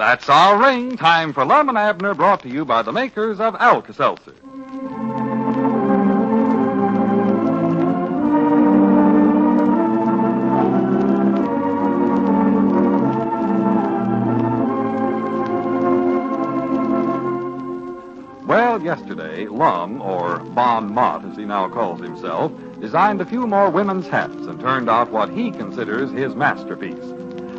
That's our ring. Time for Lum and Abner, brought to you by the makers of Alka-Seltzer. Well, yesterday, Lum, or Bon Mott as he now calls himself, designed a few more women's hats and turned out what he considers his masterpiece.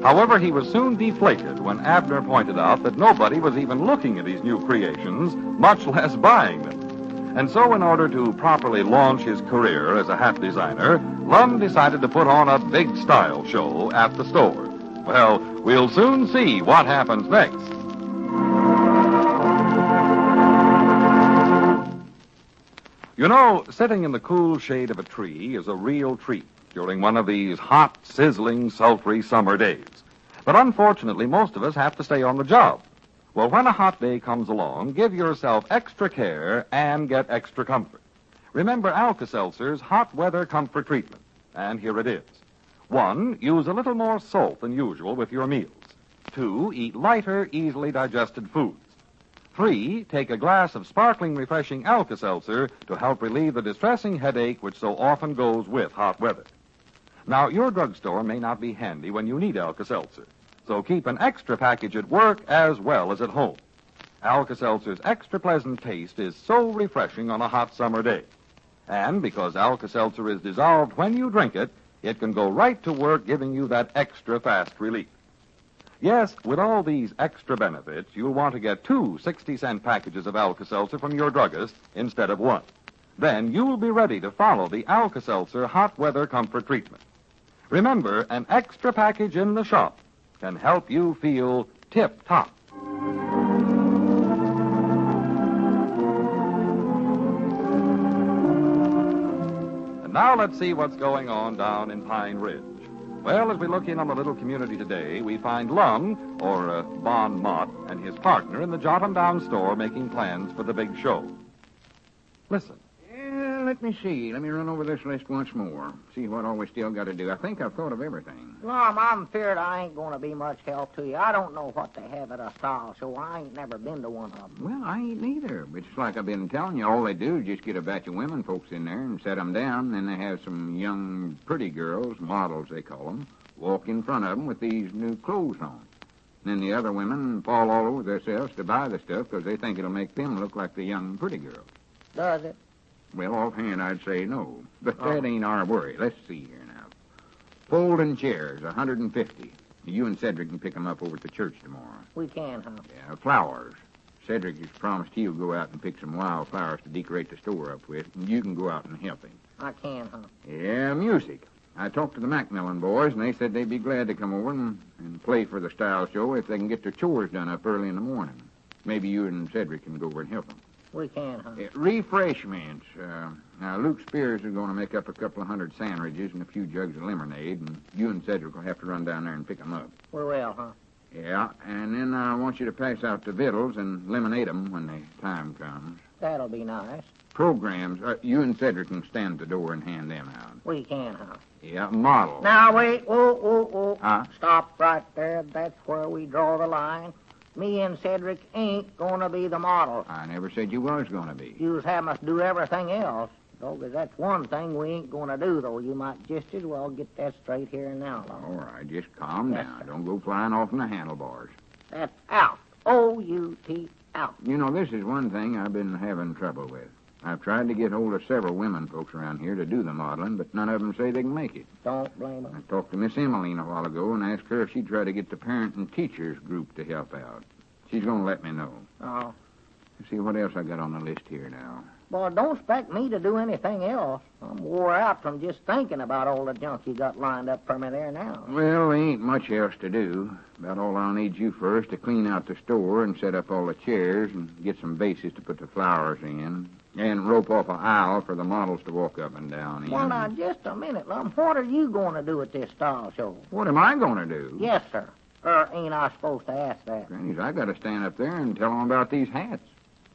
However, he was soon deflated when Abner pointed out that nobody was even looking at his new creations, much less buying them. And so, in order to properly launch his career as a hat designer, Lum decided to put on a big style show at the store. Well, we'll soon see what happens next. You know, sitting in the cool shade of a tree is a real treat during one of these hot, sizzling, sultry summer days. But unfortunately, most of us have to stay on the job. Well, when a hot day comes along, give yourself extra care and get extra comfort. Remember Alka-Seltzer's hot weather comfort treatment. And here it is. 1, use a little more salt than usual with your meals. 2, eat lighter, easily digested foods. 3, take a glass of sparkling, refreshing Alka-Seltzer to help relieve the distressing headache which so often goes with hot weather. Now, your drugstore may not be handy when you need Alka-Seltzer, so keep an extra package at work as well as at home. Alka-Seltzer's extra pleasant taste is so refreshing on a hot summer day. And because Alka-Seltzer is dissolved when you drink it, it can go right to work giving you that extra fast relief. Yes, with all these extra benefits, you'll want to get 2 60-cent packages of Alka-Seltzer from your druggist instead of 1. Then you'll be ready to follow the Alka-Seltzer hot weather comfort treatment. Remember, an extra package in the shop can help you feel tip-top. And now let's see what's going on down in Pine Ridge. Well, as we look in on the little community today, we find Lum, or Bon Mott, and his partner in the Jot-'em-Down store making plans for the big show. Listen. Let me see. Let me run over this list once more. See what all we still got to do. I think I've thought of everything. Lum, I'm feared I ain't going to be much help to you. I don't know what they have at a style show. I ain't never been to one of them. Well, I ain't neither. It's like I've been telling you. All they do is just get a batch of women folks in there and set them down. Then they have some young, pretty girls, models they call them, walk in front of them with these new clothes on. Then the other women fall all over themselves to buy the stuff because they think it'll make them look like the young, pretty girls. Does it? Well, offhand, I'd say no. But that ain't our worry. Let's see here now. Folding chairs, 150. You and Cedric can pick them up over at the church tomorrow. We can, huh? Yeah, flowers. Cedric has promised he'll go out and pick some wild flowers to decorate the store up with, and you can go out and help him. I can, huh? Yeah, music. I talked to the Macmillan boys, and they said they'd be glad to come over and play for the style show if they can get their chores done up early in the morning. Maybe you and Cedric can go over and help them. We can, huh? Refreshments. Now, Luke Spears is going to make up a couple of 100 sandwiches and a few jugs of lemonade, and you and Cedric will have to run down there and pick them up. We will, huh? Yeah, and then I want you to pass out the victuals and lemonade them when the time comes. That'll be nice. Programs. You and Cedric can stand at the door and hand them out. We can, huh? Yeah, model. Now, wait. Whoa. Huh? Stop right there. That's where we draw the line. Me and Cedric ain't going to be the model. I never said you was going to be. You was having us do everything else. Though, 'cause that's one thing we ain't going to do, though. You might just as well get that straight here and now, Lum. All right, just calm down. Don't go flying off in the handlebars. That's out. O-U-T, out. You know, this is one thing I've been having trouble with. I've tried to get hold of several women folks around here to do the modeling, but none of them say they can make it. Don't blame I them. talked to Miss Emmeline a while ago and asked her if she'd try to get the parent and teachers group to help out. She's going to let me know. Oh. Let's see what else I got on the list here now. Boy, don't expect me to do anything else. I'm wore out from just thinking about all the junk you got lined up for me there now. Well, there ain't much else to do. About all I'll need you for is to clean out the store and set up all the chairs and get some vases to put the flowers in and rope off an aisle for the models to walk up and down in. Well, now, just a minute, Lum. What are you going to do at this style show? What am I going to do? Yes, sir. Or ain't I supposed to ask that? Grannies, I got to stand up there and tell them about these hats.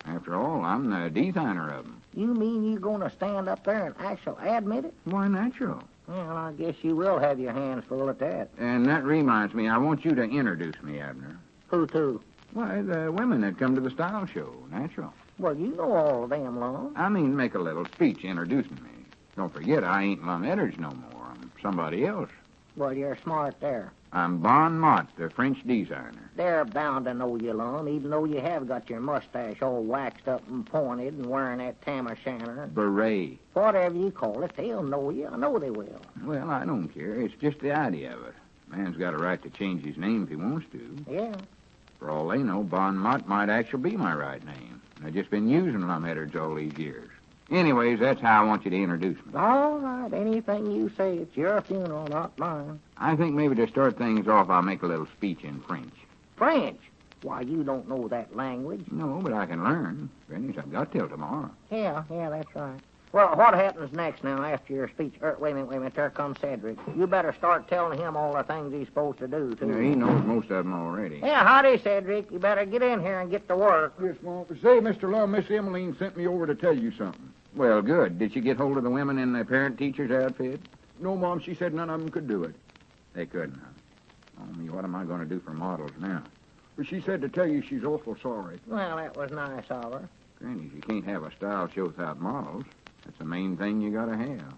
After all, I'm the designer of them. You mean you going to stand up there and actually admit it? Why, natural. Well, I guess you will have your hands full at that. And that reminds me, I want you to introduce me, Abner. Who to? Why, the women that come to the style show, natural. Well, you know all of them, Lum. I mean, make a little speech introducing me. Don't forget, I ain't Lum Edders no more. I'm somebody else. Well, you're smart there. I'm Bon Mott, the French designer. They're bound to know you, Lum, even though you have got your mustache all waxed up and pointed and wearing that tam o' shanter. Beret. Whatever you call it, they'll know you. I know they will. Well, I don't care. It's just the idea of it. Man's got a right to change his name if he wants to. Yeah. For all they know, Bon Mott might actually be my right name. I've just been using Lum Edders all these years. Anyways, that's how I want you to introduce me. All right. Anything you say, it's your funeral, not mine. I think maybe to start things off, I'll make a little speech in French. French? Why, you don't know that language. No, but I can learn. French, I've got till tomorrow. Yeah, that's right. Well, what happens next now after your speech? Wait a minute. There comes Cedric. You better start telling him all the things he's supposed to do, too. Yeah, he knows most of them already. Yeah, howdy, Cedric. You better get in here and get to work. Yes, Mom. Say, Mr. Lum, Miss Emmeline sent me over to tell you something. Well, good. Did you get hold of the women in the parent-teacher's outfit? No, Mom, she said none of them could do it. They couldn't, huh? Oh, me, what am I going to do for models now? But she said to tell you she's awful sorry. Well, that was nice of her. Granny, you can't have a style show without models. That's the main thing you got to have.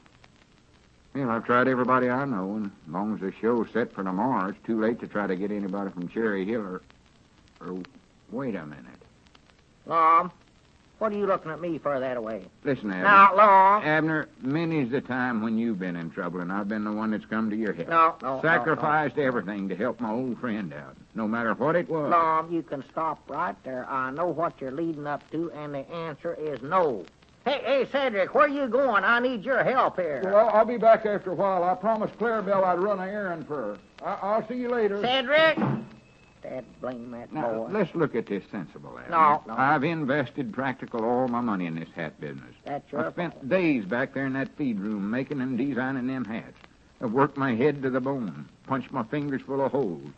Well, I've tried everybody I know, and as long as the show's set for tomorrow, it's too late to try to get anybody from Cherry Hill or wait a minute. Lum, what are you looking at me for that way? Listen, Abner. Now, Lum. Abner, many's the time when you've been in trouble, and I've been the one that's come to your help. No. Sacrificed everything to help my old friend out, no matter what it was. Lum, you can stop right there. I know what you're leading up to, and the answer is no. Hey, Cedric, where you going? I need your help here. Well, I'll be back after a while. I promised Clarabelle I'd run an errand for her. I'll see you later. Cedric! Dad, blame that Now, boy. let's look at this sensible, Abner. No. I've invested practical all my money in this hat business. That's your I spent fault. days back there in that feed room making and designing them hats. I've worked my head to the bone, punched my fingers full of holes.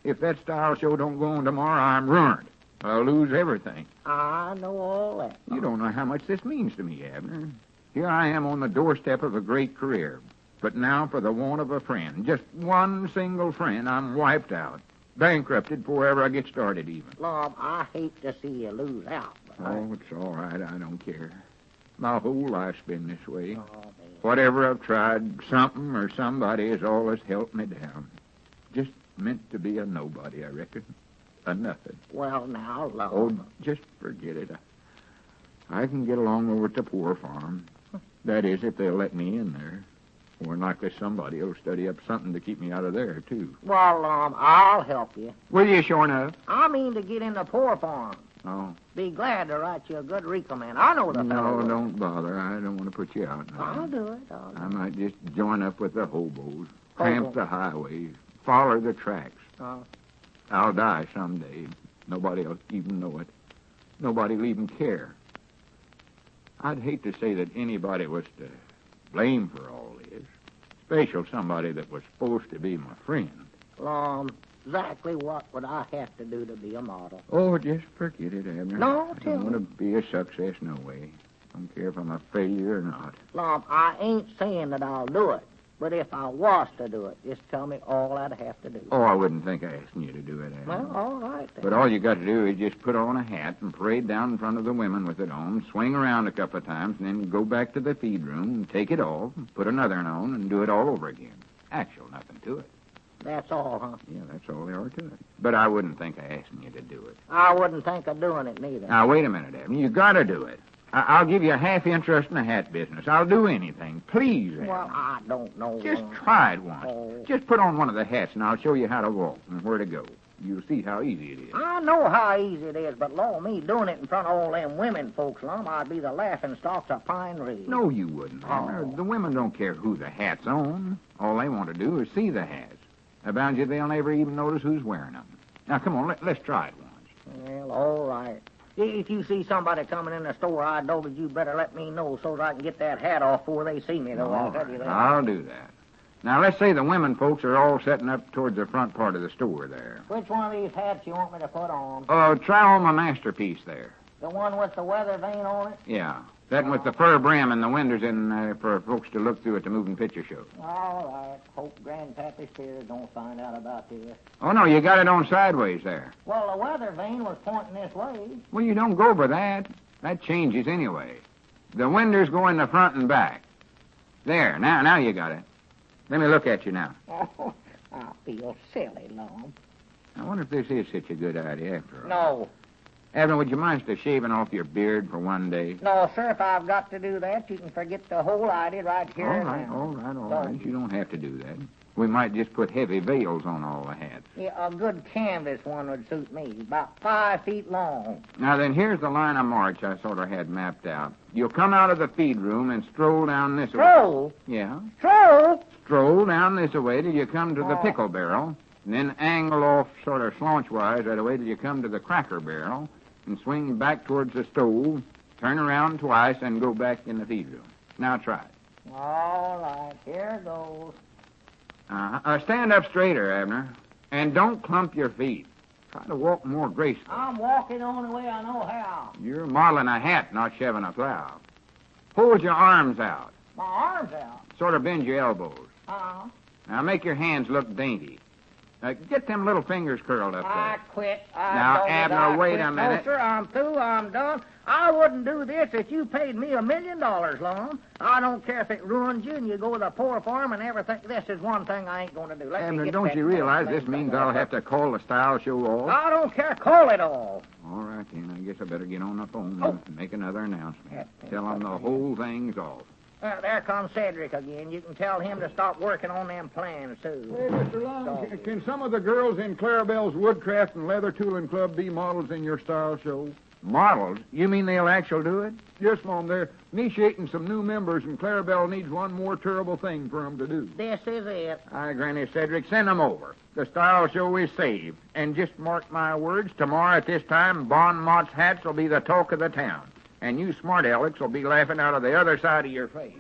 If that style show don't go on tomorrow, I'm ruined. I'll lose everything. I know all that. You don't know how much this means to me, Abner. Here I am on the doorstep of a great career. But now, for the want of a friend, just one single friend, I'm wiped out. Bankrupted before ever I get started, even. Lum, I hate to see you lose out. But Oh, it's all right. I don't care. My whole life's been this way. Oh, man. Whatever I've tried, something or somebody has always helped me down. Just meant to be a nobody, I reckon. A nothing. Well, now, Lum. Oh, just forget it. I can get along over at the poor farm. That is, if they'll let me in there. More than likely somebody will study up something to keep me out of there, too. Well, Lum, I'll help you. Will you, sure enough? I mean to get in the poor farm. Oh. Be glad to write you a good recommend. I know the fellow. No, don't bother. I don't want to put you out. I'll do it. I might just join up with the hobos, tramp the highways, follow the tracks. I'll die someday. Nobody'll even know it. Nobody'll even care. I'd hate to say that anybody was to blame for all this, especially somebody that was supposed to be my friend. Exactly what would I have to do to be a model? Oh, just forget it, Abner. No, I tell don't want to me. be a success, no way. Don't care if I'm a failure or not. Lum, I ain't saying that I'll do it. But if I was to do it, just tell me all I'd have to do. Oh, I wouldn't think of asking you to do it, Abner. Well, all right then. But all you got to do is just put on a hat and parade down in front of the women with it on, swing around a couple of times, and then go back to the feed room and take it off, and put another one on, and do it all over again. Actual nothing to it. That's all, huh? Yeah, that's all there are to it. But I wouldn't think of asking you to do it. I wouldn't think of doing it neither. Now, wait a minute, Abner. You got to do it. I'll give you a half interest in the hat business. I'll do anything. Please, Abner. Well, I don't know. Just try it once. Oh. Just put on one of the hats, and I'll show you how to walk and where to go. You'll see how easy it is. I know how easy it is, but, Lord, me doing it in front of all them women folks, Lum, I'd be the laughing stalks of Pine Ridge. No, you wouldn't, Abner. Oh. The women don't care who the hat's on. All they want to do is see the hats. I bound you they'll never even notice who's wearing them. Now, come on, let's try it once. Well, all right. If you see somebody coming in the store, I know that you better let me know so that I can get that hat off before they see me, though. All I'll tell you right, that. I'll do that. Now, let's say the women folks are all setting up towards the front part of the store there. Which one of these hats you want me to put on? Try on my masterpiece there. The one with the weather vane on it? Yeah. Setting with the fur brim and the windows in for folks to look through at the moving picture show. All right. Hope Grandpappy Spears don't find out about this. Oh, no, you got it on sideways there. Well, the weather vane was pointing this way. Well, you don't go by that. That changes anyway. The windows go in the front and back. There, now you got it. Let me look at you now. Oh, I feel silly, Lum. I wonder if this is such a good idea after all. No. Abner, would you mind shaving off your beard for one day? No, sir, if I've got to do that, you can forget the whole idea right here All and right, now. all right. You don't have to do that. We might just put heavy veils on all the hats. Yeah, a good canvas one would suit me, about 5 feet long. Now, then, here's the line of march I sort of had mapped out. You'll come out of the feed room and stroll down this way. Stroll? Yeah. Stroll? Stroll down this way till you come to the pickle barrel, and then angle off sort of slanchwise that way till you come to the cracker barrel, and swing back towards the stove, turn around twice, and go back in the feed room. Now try it. All right, here goes. Stand up straighter, Abner, and don't clump your feet. Try to walk more gracefully. I'm walking the only way I know how. You're modeling a hat, not shoving a plow. Hold your arms out. My arms out. Sort of bend your elbows. Uh-huh. Now make your hands look dainty. Get them little fingers curled up I there. quit. Now, Abner, wait a minute. No, sir, I'm through. I'm done. I wouldn't do this if you paid me $1 million, Lum. I don't care if it ruins you and you go to the poor farm and everything. This is one thing I ain't going to do. Abner, don't you realize this means I'll have to call the style show off? I don't care. Call it all. All right, then. I guess I better get on the phone and make another announcement. Tell them the whole thing's off. There comes Cedric again. You can tell him to stop working on them plans, too. Hey, Mr. Lum, can some of the girls in Clarabelle's Woodcraft and Leather Tooling Club be models in your style show? Models? You mean they'll actually do it? Yes, Mom. They're initiating some new members, and Clarabelle needs one more terrible thing for them to do. This is it. Aye, Granny Cedric, send them over. The style show is saved. And just mark my words, tomorrow at this time, Bon Mott's hats will be the talk of the town. And you smart Alex will be laughing out of the other side of your face.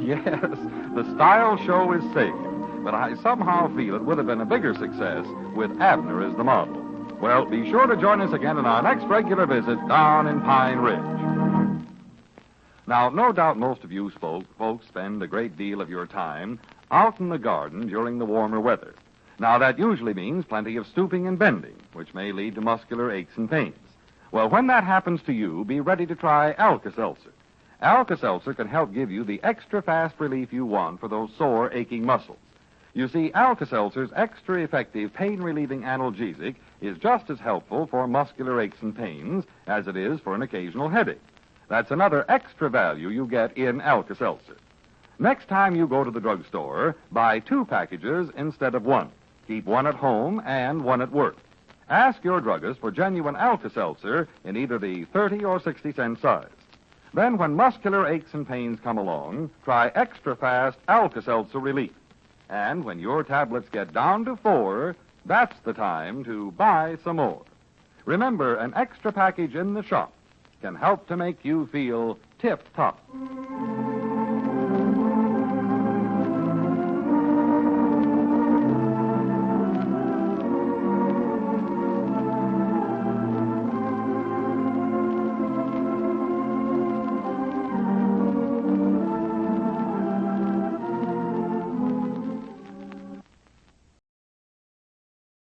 Yes, the style show is saved, but I somehow feel it would have been a bigger success with Abner as the model. Well, be sure to join us again in our next regular visit down in Pine Ridge. Now, no doubt most of you folks spend a great deal of your time out in the garden during the warmer weather. Now, that usually means plenty of stooping and bending, which may lead to muscular aches and pains. Well, when that happens to you, be ready to try Alka-Seltzer. Alka-Seltzer can help give you the extra fast relief you want for those sore, aching muscles. You see, Alka-Seltzer's extra effective pain-relieving analgesic is just as helpful for muscular aches and pains as it is for an occasional headache. That's another extra value you get in Alka-Seltzer. Next time you go to the drugstore, buy 2 packages instead of 1. Keep 1 at home and 1 at work. Ask your druggist for genuine Alka-Seltzer in either the 30 or 60-cent size. Then, when muscular aches and pains come along, try extra fast Alka-Seltzer relief. And when your tablets get down to 4, that's the time to buy some more. Remember, an extra package in the shop can help to make you feel tip-top.